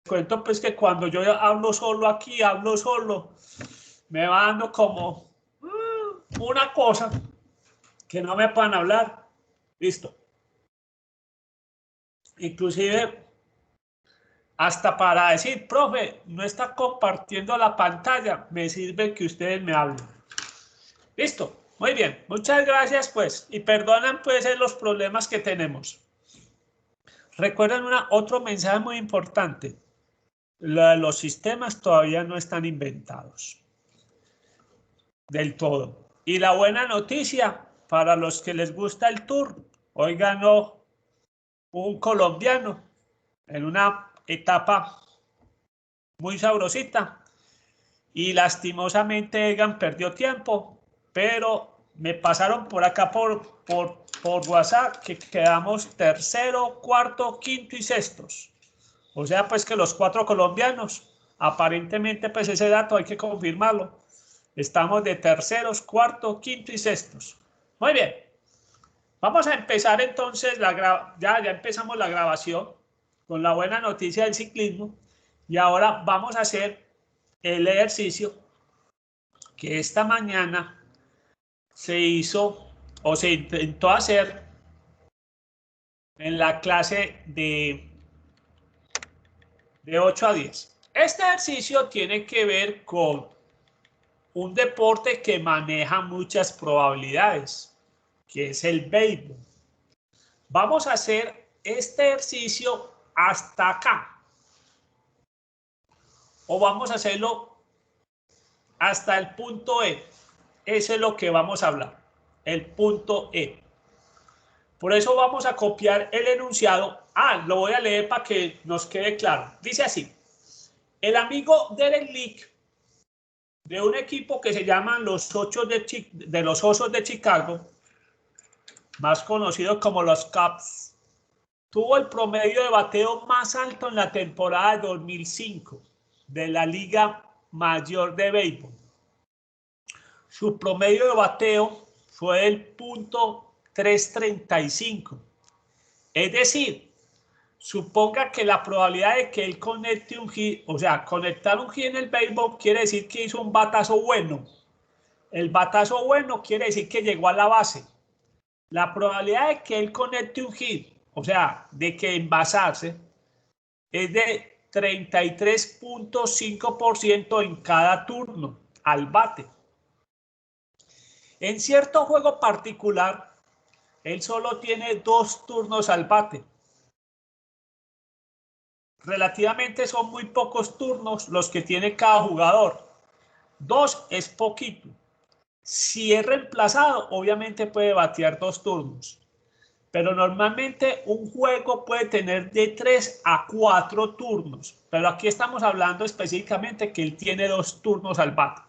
cuento pues que cuando yo hablo solo aquí, hablo solo, me va dando como una cosa que no me puedan hablar. Listo. Inclusive hasta para decir, profe, no está compartiendo la pantalla, me sirve que ustedes me hablen. Listo. Muy bien. Muchas gracias pues. Y perdonan pues los problemas que tenemos. Recuerden otro mensaje muy importante. Los sistemas todavía no están inventados del todo. Y la buena noticia para los que les gusta el tour, hoy ganó un colombiano en una etapa muy sabrosita y lastimosamente Egan perdió tiempo, pero me pasaron por acá por WhatsApp que quedamos tercero, cuarto, quinto y sextos. O sea, pues que los 4 colombianos, aparentemente pues ese dato hay que confirmarlo. Estamos de terceros, cuarto, quinto y sextos. Muy bien. Vamos a empezar entonces, ya empezamos la grabación con la buena noticia del ciclismo y ahora vamos a hacer el ejercicio que esta mañana se hizo o se intentó hacer en la clase de 8 a 10. Este ejercicio tiene que ver con un deporte que maneja muchas probabilidades, que es el béisbol. Vamos a hacer este ejercicio hasta acá. O vamos a hacerlo hasta el punto E. Ese es lo que vamos a hablar. El punto E. Por eso vamos a copiar el enunciado. Lo voy a leer para que nos quede claro. Dice así. El amigo Derek Leak, de un equipo que se llaman los Osos de Chicago, más conocidos como los Cubs, tuvo el promedio de bateo más alto en la temporada de 2005 de la Liga Mayor de Béisbol. Su promedio de bateo fue el .335. Es decir, suponga que la probabilidad de que él conecte un hit, o sea, conectar un hit en el béisbol quiere decir que hizo un batazo bueno. El batazo bueno quiere decir que llegó a la base. La probabilidad de que él conecte un hit, o sea, de que envasarse, es de 33.5% en cada turno al bate. En cierto juego particular, él solo tiene 2 turnos al bate. Relativamente son muy pocos turnos los que tiene cada jugador. 2 es poquito. Si es reemplazado, obviamente puede batear 2 turnos. Pero normalmente un juego puede tener de 3 a 4 turnos. Pero aquí estamos hablando específicamente que él tiene 2 turnos al bate.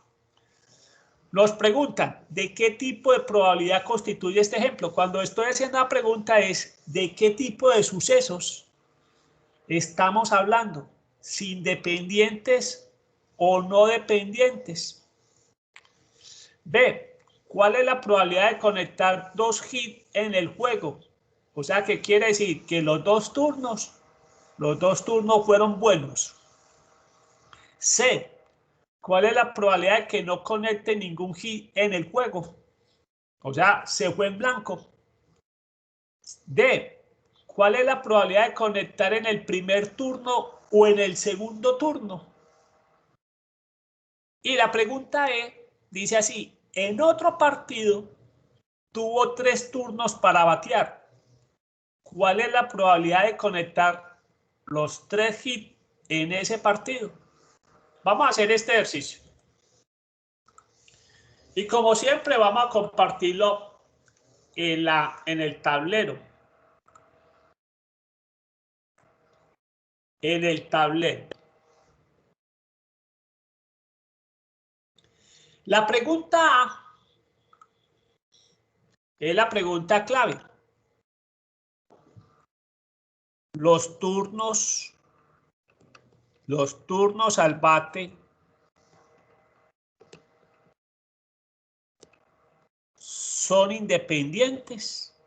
Nos preguntan, ¿de qué tipo de probabilidad constituye este ejemplo? Cuando estoy haciendo la pregunta es, ¿de qué tipo de sucesos estamos hablando? ¿Si independientes o no dependientes? B, ¿cuál es la probabilidad de conectar 2 hits en el juego? O sea, ¿qué quiere decir? Que los dos turnos fueron buenos. C, ¿cuál es la probabilidad de que no conecte ningún hit en el juego? O sea, se fue en blanco. D, ¿cuál es la probabilidad de conectar en el primer turno o en el segundo turno? Y la pregunta E dice así, en otro partido tuvo 3 turnos para batear. ¿Cuál es la probabilidad de conectar los 3 hits en ese partido? Vamos a hacer este ejercicio. Y como siempre vamos a compartirlo en el tablero. En el tablero. La pregunta A es la pregunta clave. Los turnos al bate son independientes.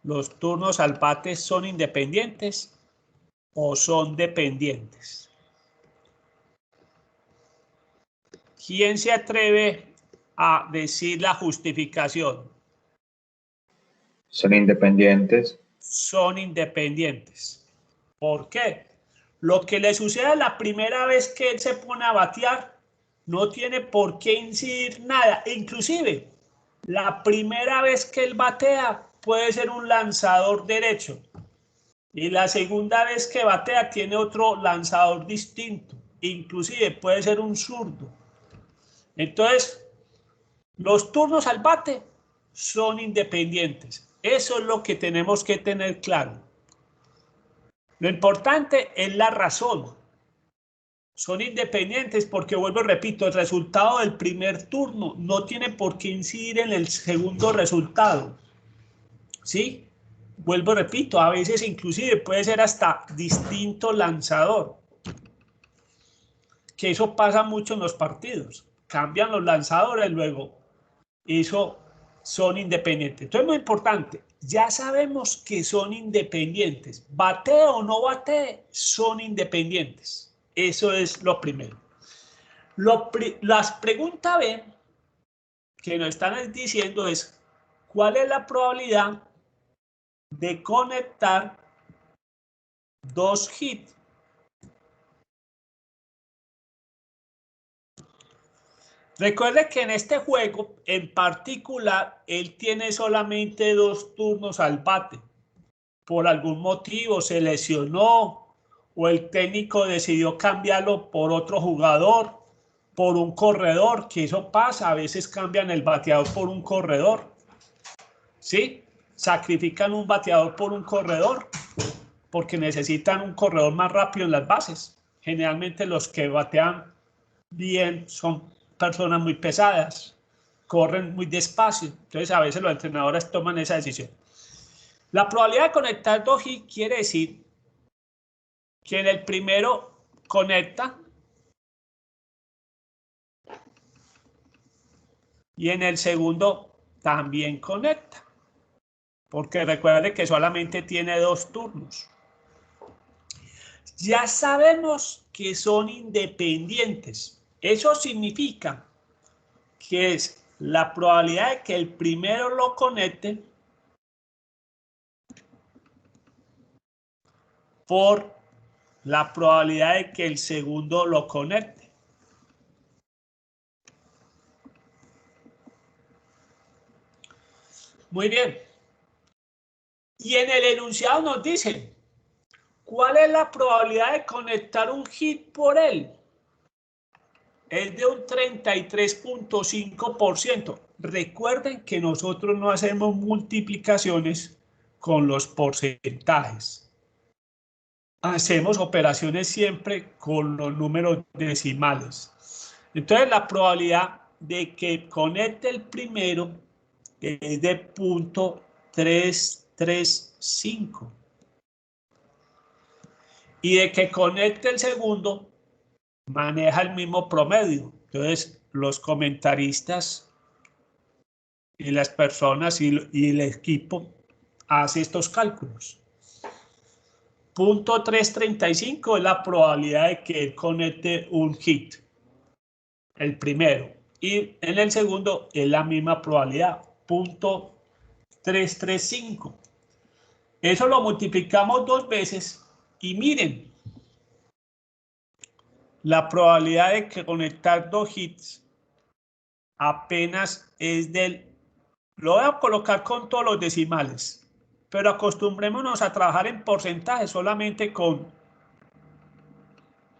¿Los turnos al bate son independientes o son dependientes? ¿Quién se atreve a decir la justificación? Son independientes. Son independientes. ¿Por qué? Lo que le sucede la primera vez que él se pone a batear no tiene por qué incidir nada. Inclusive, la primera vez que él batea puede ser un lanzador derecho. Y la segunda vez que batea tiene otro lanzador distinto. Inclusive puede ser un zurdo. Entonces, los turnos al bate son independientes. Eso es lo que tenemos que tener claro. Lo importante es la razón. Son independientes porque, vuelvo y repito, el resultado del primer turno no tiene por qué incidir en el segundo resultado. ¿Sí? Vuelvo y repito, a veces inclusive puede ser hasta distinto lanzador. Que eso pasa mucho en los partidos. Cambian los lanzadores luego. Eso son independientes. Entonces, muy importante, ya sabemos que son independientes. Batee o no batee, son independientes. Eso es lo primero. Las preguntas B que nos están diciendo es, ¿cuál es la probabilidad de conectar dos hits? Recuerde que en este juego en particular él tiene solamente 2 turnos al bate. Por algún motivo se lesionó o el técnico decidió cambiarlo por otro jugador, por un corredor, que eso pasa, a veces cambian el bateador por un corredor. ¿Sí? Sacrifican un bateador por un corredor porque necesitan un corredor más rápido en las bases. Generalmente los que batean bien son personas muy pesadas, corren muy despacio, entonces a veces los entrenadores toman esa decisión. La probabilidad de conectar dos hits quiere decir que en el primero conecta y en el segundo también conecta, porque recuerde que solamente tiene 2 turnos. Ya sabemos que son independientes. Eso significa que es la probabilidad de que el primero lo conecte por la probabilidad de que el segundo lo conecte. Muy bien. Y en el enunciado nos dicen, ¿cuál es la probabilidad de conectar un hit por él? Es de un 33.5%. Recuerden que nosotros no hacemos multiplicaciones con los porcentajes. Hacemos operaciones siempre con los números decimales. Entonces, la probabilidad de que conecte el primero es de 0.335. Y de que conecte el segundo, maneja el mismo promedio. Entonces, los comentaristas y las personas y el equipo hacen estos cálculos. 0.335 es la probabilidad de que él conecte un hit, el primero. Y en el segundo es la misma probabilidad, 0.335. Eso lo multiplicamos 2 veces y miren, la probabilidad de que conectar 2 hits apenas es del... Lo voy a colocar con todos los decimales, pero acostumbrémonos a trabajar en porcentaje solamente con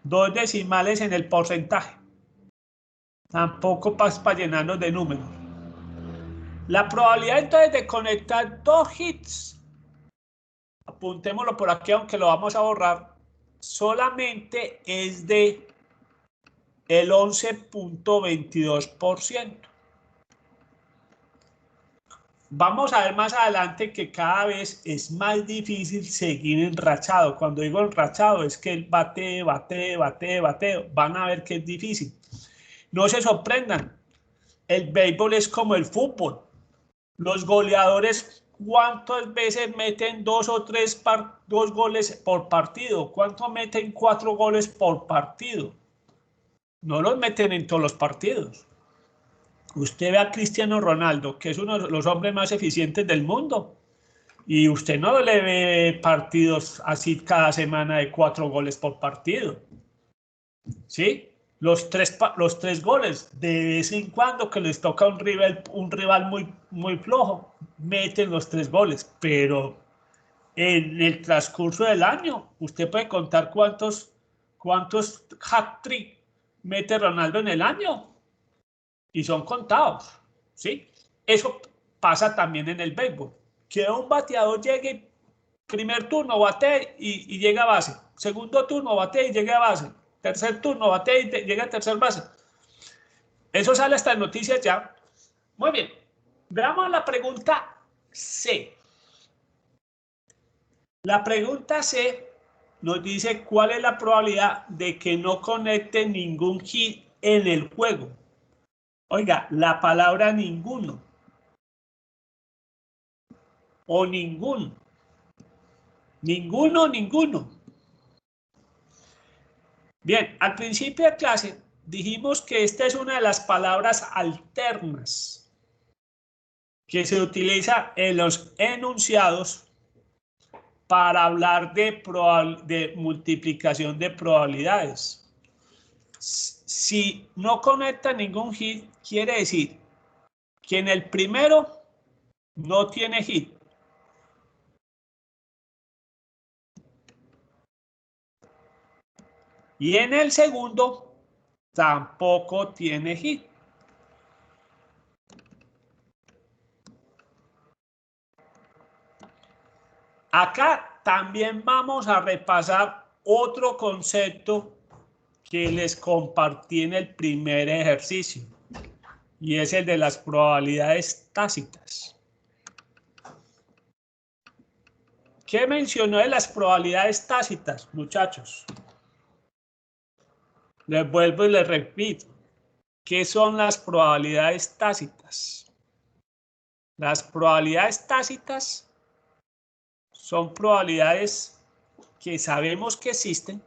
2 decimales en el porcentaje. Tampoco para llenarnos de números. La probabilidad entonces de conectar 2 hits, apuntémoslo por aquí aunque lo vamos a borrar, solamente es de el 11.22%. Vamos a ver más adelante que cada vez es más difícil seguir enrachado. Cuando digo enrachado es que el bateo. Van a ver que es difícil. No se sorprendan. El béisbol es como el fútbol. Los goleadores ¿cuántas veces meten dos goles por partido? ¿Cuánto meten 4 goles por partido? No los meten en todos los partidos. Usted ve a Cristiano Ronaldo, que es uno de los hombres más eficientes del mundo, y usted no le ve partidos así cada semana de 4 goles por partido. ¿Sí? Los tres goles, de vez en cuando que les toca un rival muy flojo, meten los 3 goles, pero en el transcurso del año, usted puede contar cuántos hat-trick mete Ronaldo en el año, y son contados, ¿sí? Eso pasa también en el béisbol, que un bateador llegue, primer turno bate y llega a base, segundo turno bate y llega a base, tercer turno bate y llega a tercer base. Eso sale hasta en noticias ya. Muy bien, veamos la pregunta C. La pregunta C nos dice cuál es la probabilidad de que no conecte ningún hit en el juego. Oiga, la palabra ninguno o ninguno. Ninguno. Bien, al principio de clase dijimos que esta es una de las palabras alternas que se utiliza en los enunciados para hablar de multiplicación de probabilidades. Si no conecta ningún hit, quiere decir que en el primero no tiene hit. Y en el segundo tampoco tiene hit. Acá también vamos a repasar otro concepto que les compartí en el primer ejercicio, y es el de las probabilidades tácitas. ¿Qué mencionó de las probabilidades tácitas, muchachos? Les vuelvo y les repito. ¿Qué son las probabilidades tácitas? Las probabilidades tácitas son probabilidades que sabemos que existen,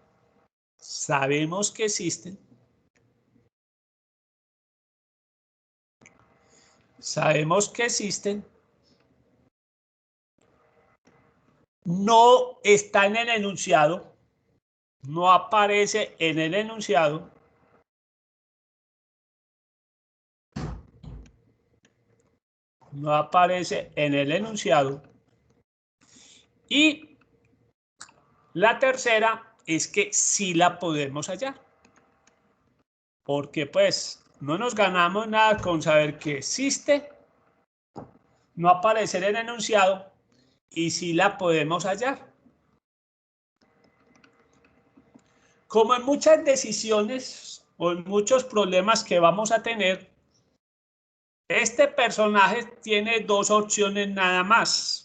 no está en el enunciado, no aparece en el enunciado, y la tercera es que sí la podemos hallar, porque pues no nos ganamos nada con saber que existe, no aparecer en el enunciado, y sí la podemos hallar. Como en muchas decisiones o en muchos problemas que vamos a tener, este personaje tiene 2 opciones nada más.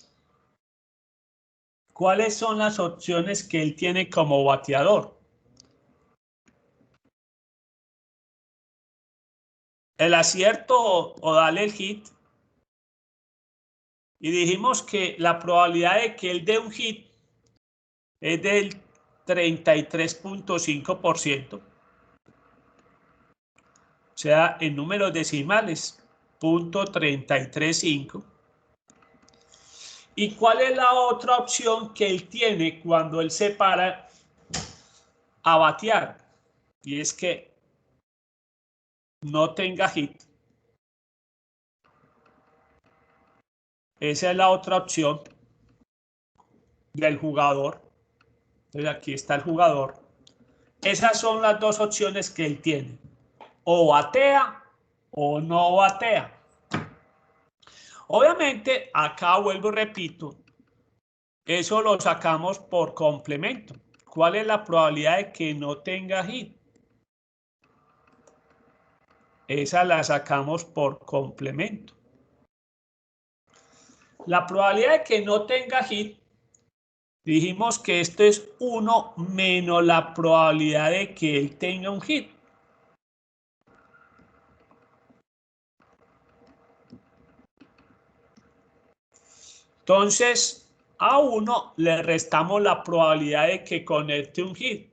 ¿Cuáles son las opciones que él tiene como bateador? El acierto o darle el hit. Y dijimos que la probabilidad de que él dé un hit es del 33.5%. O sea, en números decimales, 0.335. ¿Y cuál es la otra opción que él tiene cuando él se para a batear? Y es que no tenga hit. Esa es la otra opción del jugador. Entonces aquí está el jugador. Esas son las 2 opciones que él tiene. O batea o no batea. Obviamente, acá vuelvo y repito, eso lo sacamos por complemento. ¿Cuál es la probabilidad de que no tenga hit? Esa la sacamos por complemento. La probabilidad de que no tenga hit, dijimos que esto es 1 menos la probabilidad de que él tenga un hit. Entonces, a 1 le restamos la probabilidad de que conecte un hit,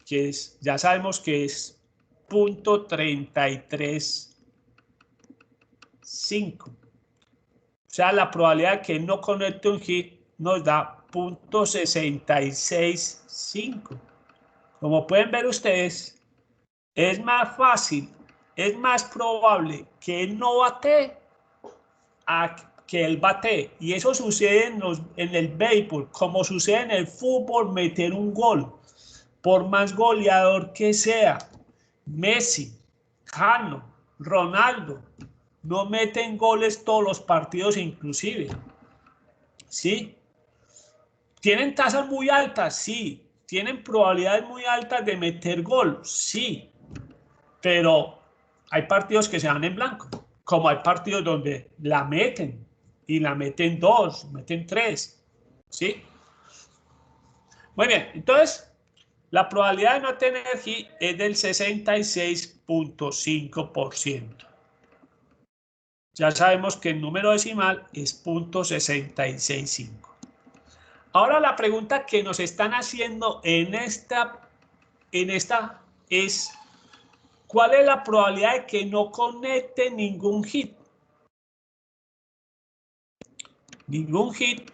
que es, ya sabemos que es 0.335. O sea, la probabilidad de que no conecte un hit nos da 0.665. Como pueden ver ustedes, es más fácil, es más probable que él no batee a que él batee. Y eso sucede en el béisbol, como sucede en el fútbol, meter un gol. Por más goleador que sea, Messi, Jano, Ronaldo, no meten goles todos los partidos inclusive. ¿Sí? ¿Tienen tasas muy altas? Sí. ¿Tienen probabilidades muy altas de meter gol? Sí. Pero hay partidos que se van en blanco, como hay partidos donde la meten, y la meten 2, meten 3, ¿sí? Muy bien, entonces, la probabilidad de no tener hit es del 66.5%. Ya sabemos que el número decimal es 0.665. Ahora la pregunta que nos están haciendo en esta es, ¿cuál es la probabilidad de que no conecte ningún hit? Ningún hit.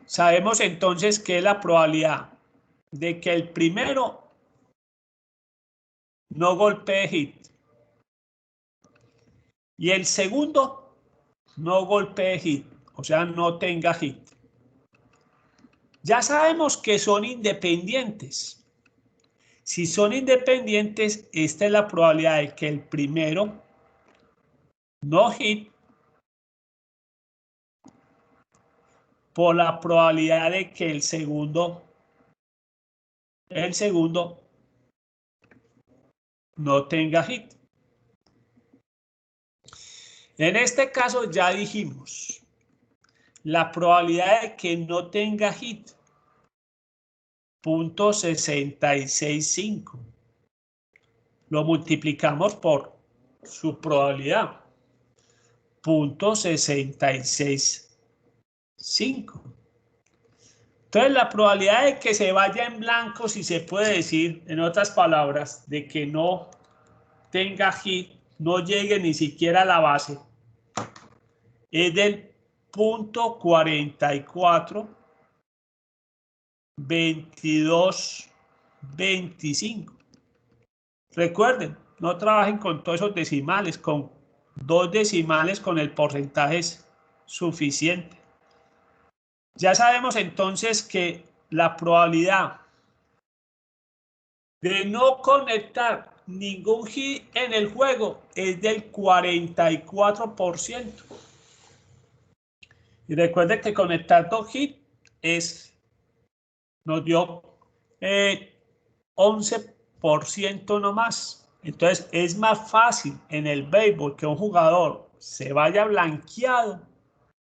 Sabemos entonces que es la probabilidad de que el primero no golpee hit y el segundo no golpee hit, o sea, no tenga hit. Ya sabemos que son independientes. Si son independientes, esta es la probabilidad de que el primero no hit por la probabilidad de que el segundo no tenga hit. En este caso ya dijimos, la probabilidad de que no tenga hit, 0.665. Lo multiplicamos por su probabilidad, 0.665. Entonces, la probabilidad de que se vaya en blanco, si se puede decir, en otras palabras, de que no tenga hit, no llegue ni siquiera a la base, es del 0.44, 22, 25. Recuerden, no trabajen con todos esos decimales, con 2 decimales con el porcentaje es suficiente. Ya sabemos entonces que la probabilidad de no conectar ningún hit en el juego es del 44%. Y recuerden que conectar 2 hits nos dio 11% nomás. Entonces es más fácil en el béisbol que un jugador se vaya blanqueado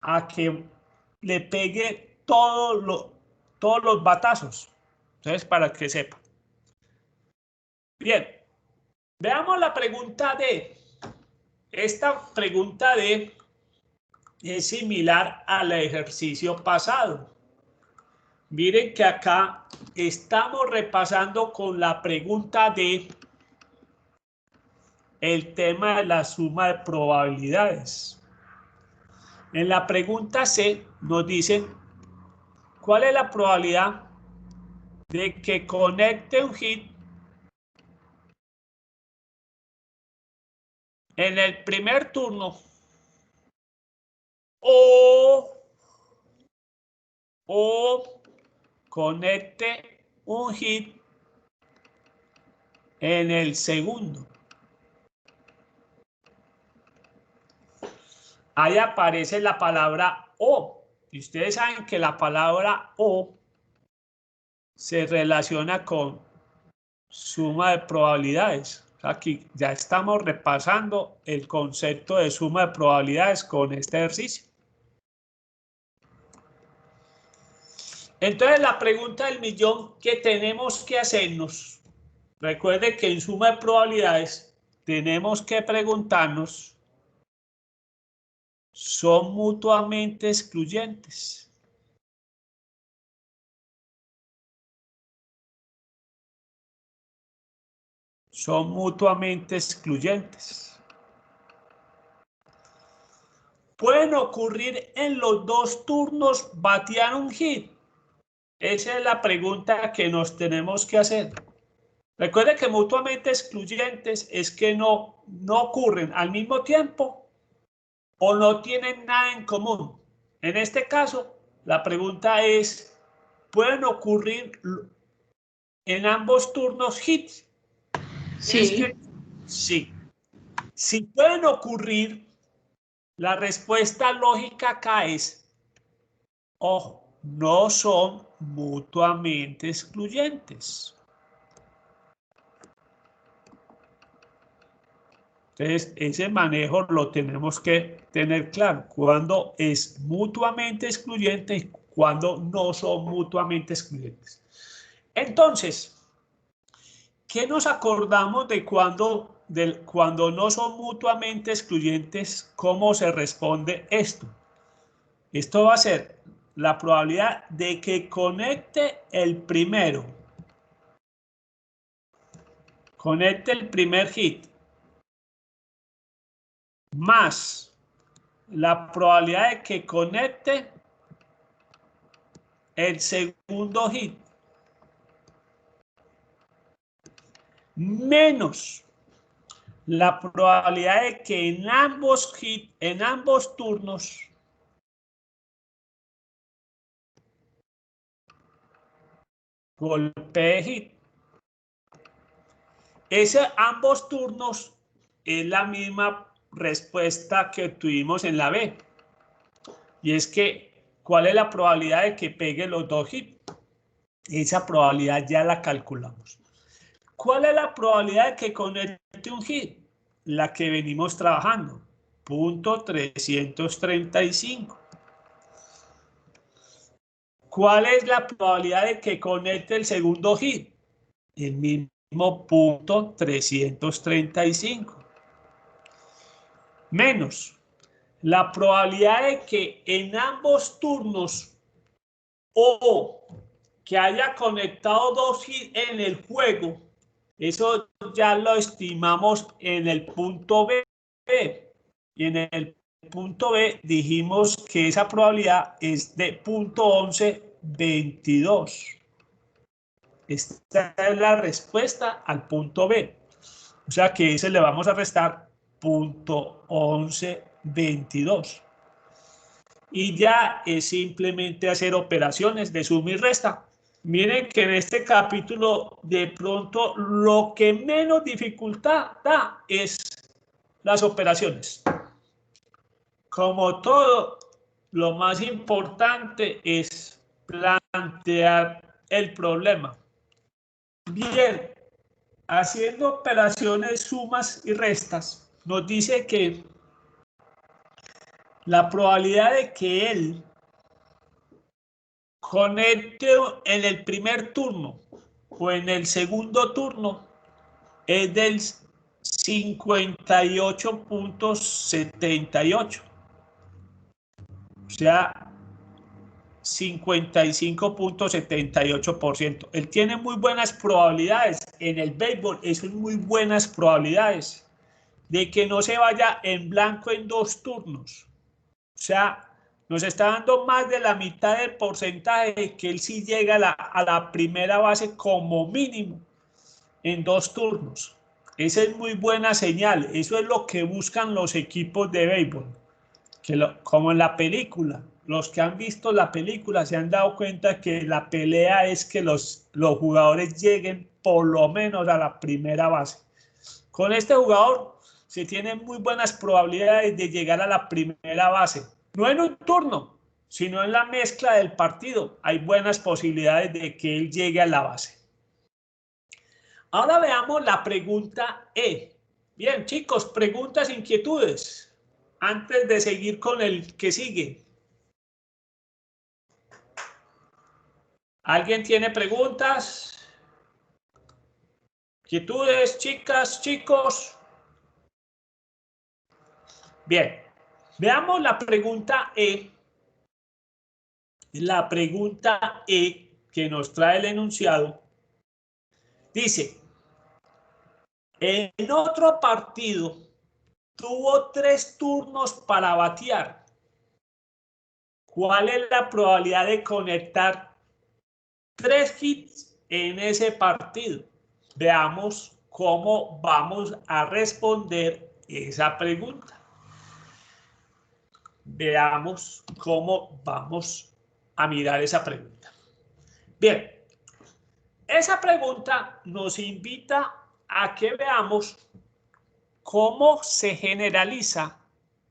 a que le pegue todos los batazos. Entonces, para que sepa. Bien, veamos la pregunta D. Esta pregunta D es similar al ejercicio pasado. Miren que acá estamos repasando con la pregunta D el tema de la suma de probabilidades. En la pregunta C nos dicen cuál es la probabilidad de que conecte un hit en el primer turno o conecte un hit en el segundo. Ahí aparece la palabra O. Y ustedes saben que la palabra O se relaciona con suma de probabilidades. Aquí ya estamos repasando el concepto de suma de probabilidades con este ejercicio. Entonces la pregunta del millón que tenemos que hacernos, recuerde que en suma de probabilidades tenemos que preguntarnos son mutuamente excluyentes. Son mutuamente excluyentes. ¿Pueden ocurrir en los dos turnos batear un hit? Esa es la pregunta que nos tenemos que hacer. Recuerde que mutuamente excluyentes es que no ocurren al mismo tiempo o no tienen nada en común. En este caso, la pregunta es, ¿pueden ocurrir en ambos turnos hits? Sí. Es que sí. Si pueden ocurrir, la respuesta lógica acá es, ojo, no son mutuamente excluyentes. Entonces, ese manejo lo tenemos que tener claro. Cuando es mutuamente excluyente y cuando no son mutuamente excluyentes. Entonces, ¿qué nos acordamos de cuando no son mutuamente excluyentes? ¿Cómo se responde esto? Esto va a ser la probabilidad de que conecte el primero. Conecte el primer hit. Más la probabilidad de que conecte el segundo hit. Menos la probabilidad de que en ambos turnos golpee hit. Ambos turnos es la misma respuesta que tuvimos en la B. Y es que, ¿cuál es la probabilidad de que pegue los dos hits? Esa probabilidad ya la calculamos. ¿Cuál es la probabilidad de que conecte un hit? La que venimos trabajando. 0.335. ¿Cuál es la probabilidad de que conecte el segundo hit? El mismo 0.335. Menos la probabilidad de que en ambos turnos o que haya conectado dos hits en el juego, eso ya lo estimamos en el punto B. Y en el punto B dijimos que esa probabilidad es de 0.1122. Esta es la respuesta al punto B. O sea que ese le vamos a restar 0.1122. Y ya es simplemente hacer operaciones de suma y resta. Miren que en este capítulo de pronto lo que menos dificultad da es las operaciones. Como todo, lo más importante es plantear el problema. Bien, haciendo operaciones sumas y restas, nos dice que la probabilidad de que él conecte en el primer turno o en el segundo turno es del 58.78. O sea, 55.78%. Él tiene muy buenas probabilidades. En el béisbol, eso es muy buenas probabilidades de que no se vaya en blanco en dos turnos. O sea, nos está dando más de la mitad del porcentaje de que él sí llega a la primera base como mínimo en dos turnos. Esa es muy buena señal. Eso es lo que buscan los equipos de béisbol. Como en la película. Los que han visto la película se han dado cuenta que la pelea es que los jugadores lleguen por lo menos a la primera base. Con este jugador se tienen muy buenas probabilidades de llegar a la primera base. No en un turno, sino en la mezcla del partido. Hay buenas posibilidades de que él llegue a la base. Ahora veamos la pregunta E. Bien, chicos, preguntas, inquietudes, antes de seguir con el que sigue. ¿Alguien tiene preguntas? ¿Inquietudes, chicas, chicos? Bien. Veamos la pregunta E. La pregunta E que nos trae el enunciado dice, en otro partido tuvo 3 turnos para batear. ¿Cuál es la probabilidad de conectar 3 hits en ese partido? Veamos cómo vamos a responder esa pregunta. Veamos cómo vamos a mirar esa pregunta. Bien, esa pregunta nos invita a que veamos cómo se generaliza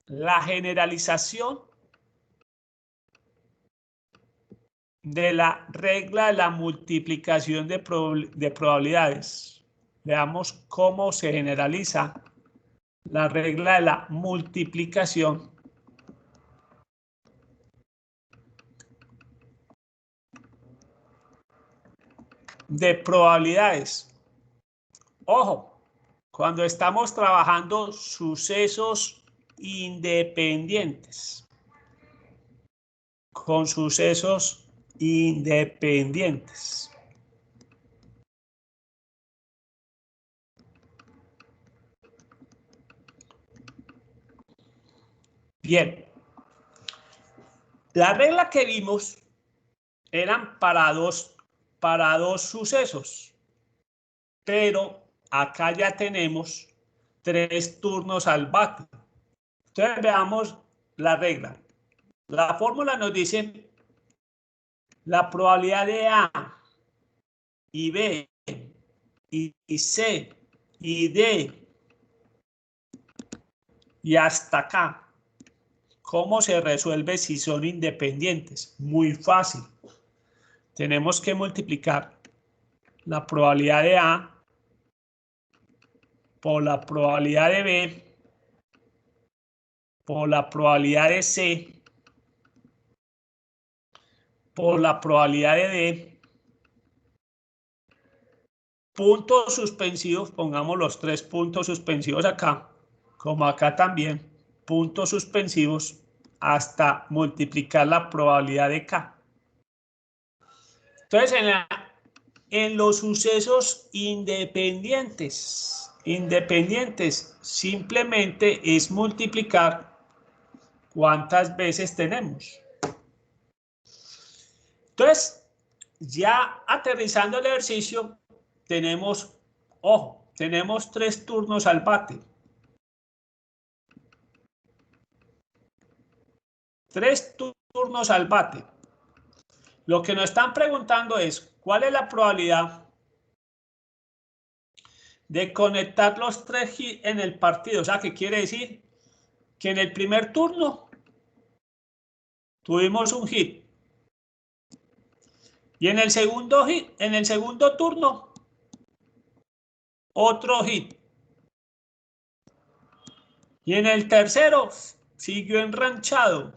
la generalización de la regla de la multiplicación de probabilidades. Veamos cómo se generaliza la regla de la multiplicación de probabilidades. Ojo, cuando estamos trabajando sucesos independientes, con sucesos independientes. Bien, la regla que vimos eran para dos sucesos, pero acá ya tenemos 3 turnos al bate. Entonces veamos la regla. La fórmula nos dice la probabilidad de A y B y C y D y hasta acá. ¿Cómo se resuelve si son independientes? Muy fácil. Tenemos que multiplicar la probabilidad de A por la probabilidad de B por la probabilidad de C por la probabilidad de D. Puntos suspensivos, pongamos los 3 puntos suspensivos acá, como acá también, puntos suspensivos hasta multiplicar la probabilidad de K. Entonces, en los sucesos independientes, simplemente es multiplicar cuántas veces tenemos. Entonces, ya aterrizando el ejercicio, tenemos, ojo, tenemos 3 turnos al bate. 3 turnos al bate. Lo que nos están preguntando es, ¿cuál es la probabilidad de conectar los 3 hits en el partido? O sea, ¿qué quiere decir? Que en el primer turno tuvimos un hit. Y en el segundo hit, en el segundo turno, otro hit. Y en el tercero, siguió enranchado.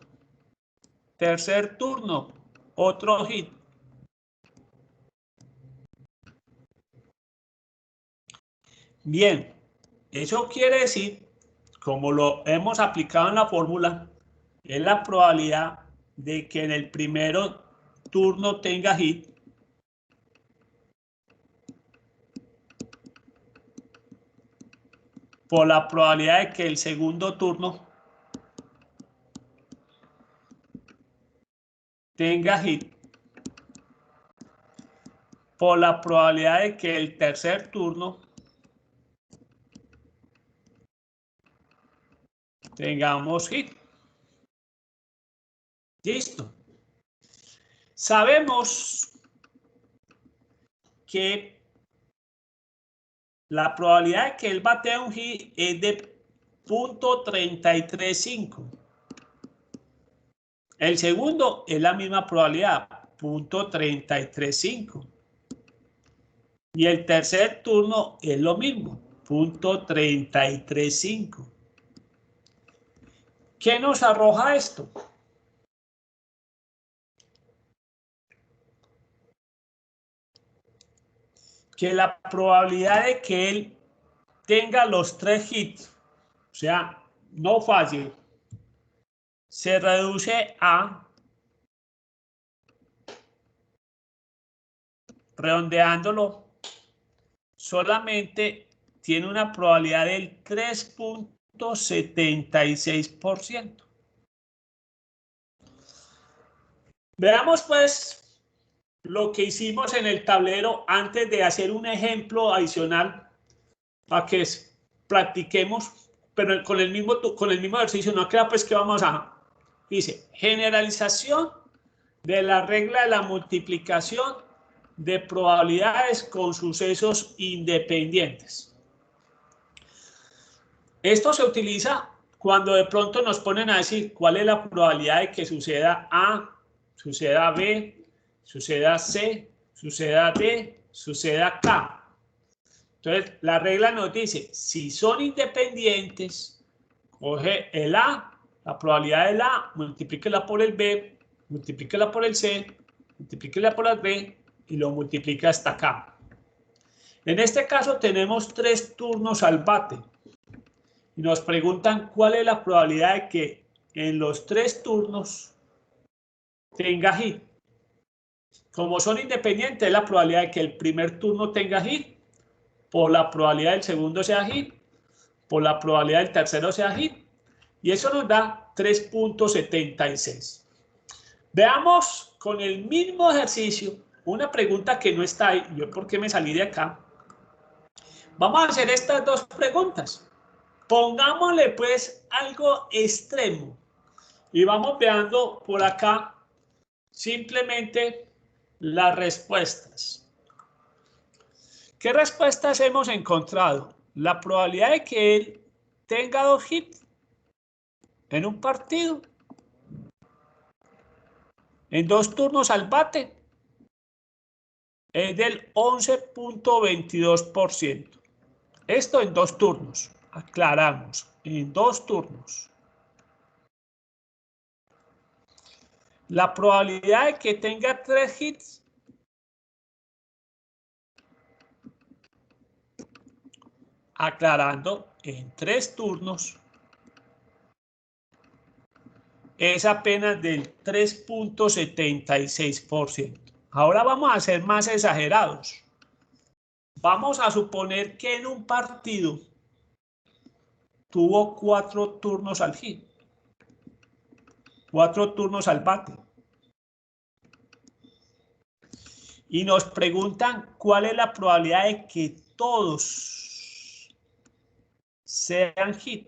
Tercer turno, otro hit. Bien, eso quiere decir, como lo hemos aplicado en la fórmula, es la probabilidad de que en el primer turno tenga hit por la probabilidad de que el segundo turno tenga hit por la probabilidad de que el tercer turno tengamos hit. Listo. Sabemos que la probabilidad de que él batea un hit es de 0.335. El segundo es la misma probabilidad, 0.335. Y el tercer turno es lo mismo, 0.335. ¿Qué nos arroja esto? Que la probabilidad de que él tenga los 3 hits, o sea, no falle, se reduce a, redondeándolo, solamente tiene una probabilidad del 3.76%. Veamos pues lo que hicimos en el tablero antes de hacer un ejemplo adicional para que practiquemos, pero con el mismo ejercicio. No crea pues que vamos a, dice, generalización de la regla de la multiplicación de probabilidades con sucesos independientes. Esto se utiliza cuando de pronto nos ponen a decir cuál es la probabilidad de que suceda A, suceda B, suceda C, suceda D, suceda K. Entonces, la regla nos dice, si son independientes, coge el A, la probabilidad del A, multiplíquela por el B, multiplíquela por el C, multiplíquela por el B y lo multiplica hasta acá. En este caso tenemos 3 turnos al bate. Y nos preguntan cuál es la probabilidad de que en los 3 turnos tenga hit. Como son independientes, es la probabilidad de que el primer turno tenga hit, por la probabilidad del segundo sea hit, por la probabilidad del tercero sea hit, y eso nos da 3.76. Veamos con el mismo ejercicio una pregunta que no está ahí. ¿Yo por qué me salí de acá? Vamos a hacer estas 2 preguntas. Pongámosle pues algo extremo y vamos viendo por acá simplemente las respuestas. ¿Qué respuestas hemos encontrado? La probabilidad de que él tenga 2 hits en un partido, en 2 turnos al bate, es del 11.22%. Esto en 2 turnos, aclaramos, en 2 turnos. La probabilidad de que tenga 3 hits aclarando, en 3 turnos es apenas del 3.76%. Ahora vamos a ser más exagerados. Vamos a suponer que en un partido tuvo 4 turnos al hit, 4 turnos al bate. Y nos preguntan cuál es la probabilidad de que todos sean hit.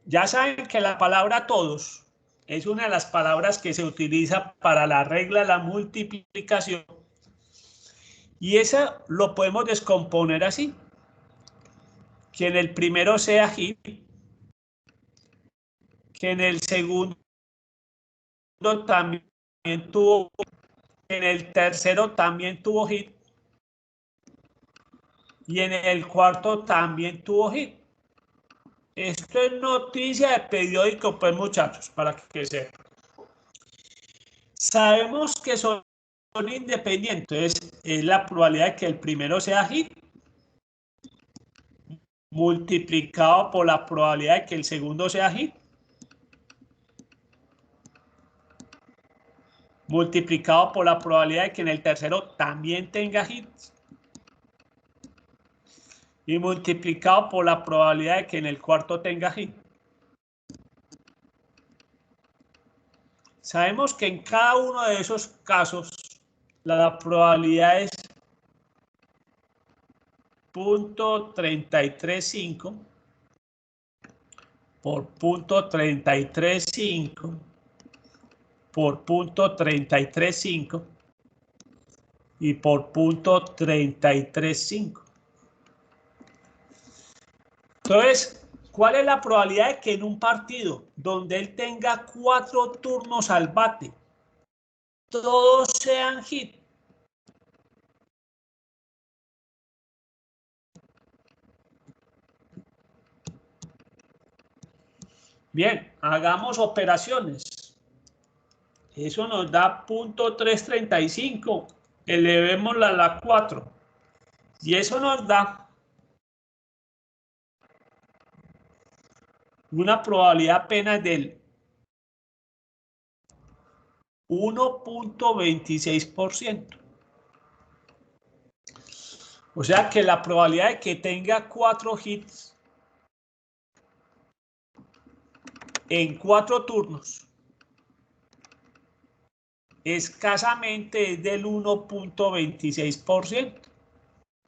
Ya saben que la palabra todos es una de las palabras que se utiliza para la regla de la multiplicación. Y esa lo podemos descomponer así. Que en el primero sea hit, que en el segundo también tuvo, en el tercero también tuvo hit y en el cuarto también tuvo hit. Esto es noticia de periódico, pues muchachos, para que sepan. Sabemos que son independientes, es la probabilidad de que el primero sea hit multiplicado por la probabilidad de que el segundo sea hit multiplicado por la probabilidad de que en el tercero también tenga hits y multiplicado por la probabilidad de que en el cuarto tenga hit. Sabemos que en cada uno de esos casos la probabilidad es 0.335 por 0.335 por 0.335 y por 0.335. Entonces, ¿cuál es la probabilidad de que en un partido donde él tenga 4 turnos al bate, todos sean hit? Bien, hagamos operaciones. Eso nos da 0.335. Elevémosla a la 4. Y eso nos da una probabilidad apenas del 1.26%. O sea que la probabilidad de que tenga 4 hits en 4 turnos escasamente es del 1.26%.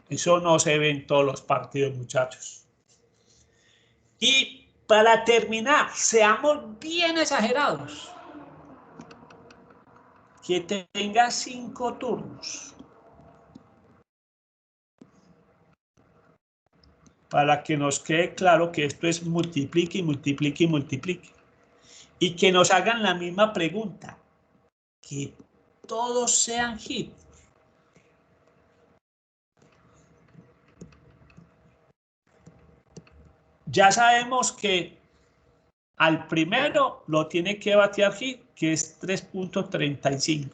Eso no se ve en todos los partidos, muchachos. Y para terminar, seamos bien exagerados. Que tenga 5 turnos. Para que nos quede claro que esto es multiplique y multiplique y multiplique. Y que nos hagan la misma pregunta. Que todos sean hits. Ya sabemos que al primero lo tiene que batear hit, que es 3.35.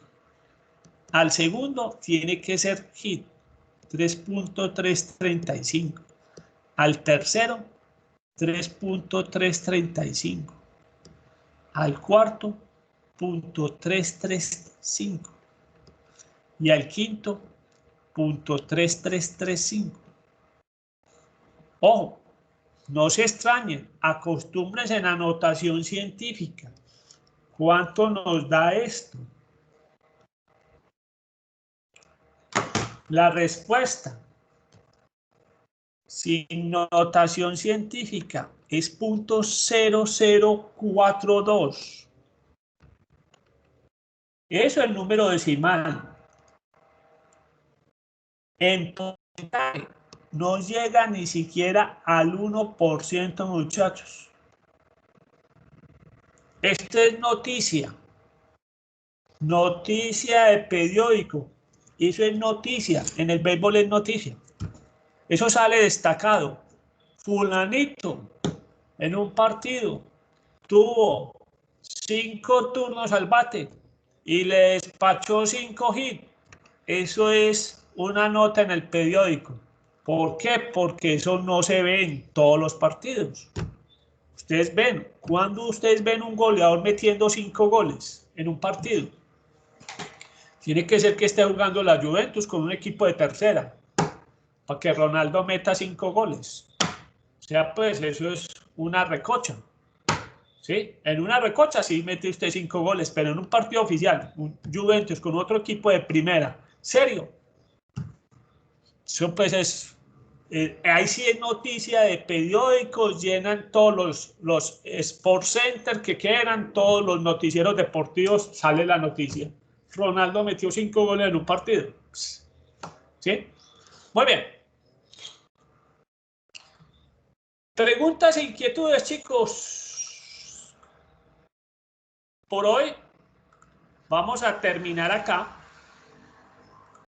Al segundo tiene que ser hit, 3.335. Al tercero, 3.335. Al cuarto, 0.335. Y al quinto, 0.3335. Ojo, no se extrañen, acostúmbrense en anotación científica. ¿Cuánto nos da esto? La respuesta, sin notación científica, es 0.0042. Eso es el número decimal. En porcentaje, no llega ni siquiera al 1%, muchachos. Esto es noticia. Noticia de periódico. Eso es noticia. En el béisbol es noticia. Eso sale destacado. Fulanito en un partido tuvo 5 turnos al bate y le despachó 5 hits. Eso es una nota en el periódico. ¿Por qué? Porque eso no se ve en todos los partidos. Ustedes ven, ¿cuándo ustedes ven un goleador metiendo 5 goles en un partido? Tiene que ser que esté jugando la Juventus con un equipo de tercera para que Ronaldo meta 5 goles. O sea, pues eso es una recocha. ¿Sí? En una recocha sí mete usted 5 goles, pero en un partido oficial, un Juventus con otro equipo de primera, ¿serio? Eso pues es, ahí sí es noticia de periódicos, llenan todos los Sports Center que quieran, todos los noticieros deportivos, sale la noticia. Ronaldo metió 5 goles en un partido. ¿Sí? Muy bien. Preguntas e inquietudes, chicos. Por hoy vamos a terminar acá.